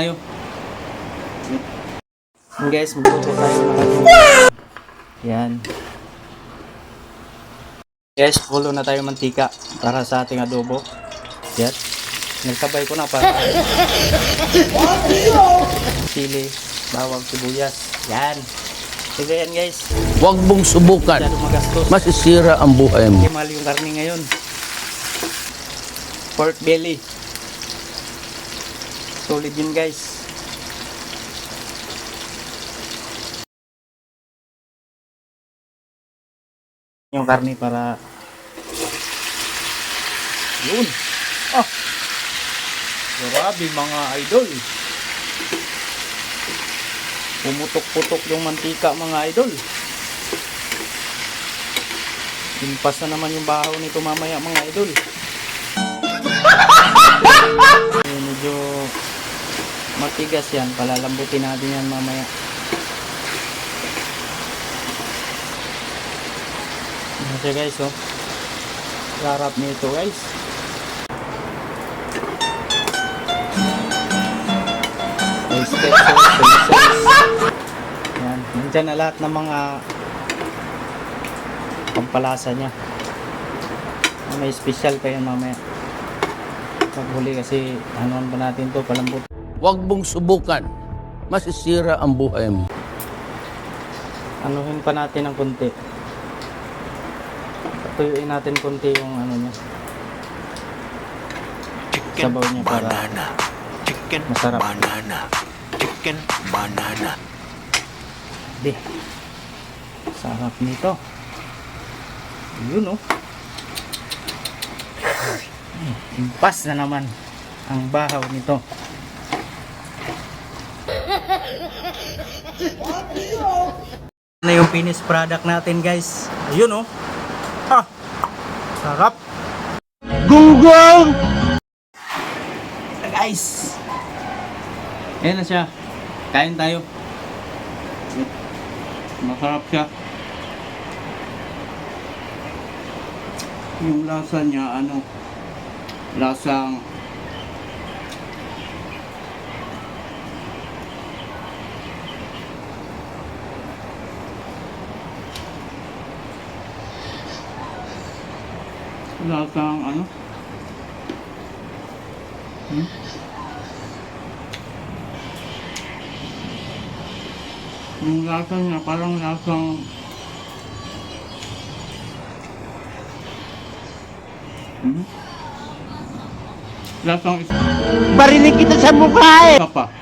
Tayo. Guys, magluto tayo ng adobo. Yan. Guys, kulo na tayo mantika para sa ating adobo. Yan. Nagsabay ko na para sili, bawang, sibuyas. Yan. Sige yan guys. Huwag mong subukan. Masyado magastos. Masisira ang buhay mo. Hindi mahal yung karne ngayon. Pork belly. Solid yun guys. Yung karne para yun. Ah. Grabe mga idol. Pumutok-putok yung mantika mga idol. Impas na naman yung bahaw nito mamaya mga idol. Medyo matigas yan. Palalambutin natin yan mamaya. Kasi guys, oh. Sarap nito guys. Oyster sauce, soy sauce. Yan. Nandyan na lahat ng mga pampalasa niya. May special pa yan mamaya. Paghuli kasi anuan pa natin to, palambot. Huwag mong subukan. Masisira ang buhay mo. Anuhin pa natin ng konti. Patuyuin natin konti yung ano niya. Sabaw niya para Chicken masarap. banana. Chicken banana. Di. Sarap nito. Yun oh. Impas na naman ang bahaw nito. Na yung finished product natin guys. Ayun oh. Ah. Sarap. Google! Guys. Ayan na siya. Kain tayo. Masarap siya. Yung lasa niya ano, lasang ano yung lasa niya parang lasang lasang Barinig kita sa mukha eh! isa pa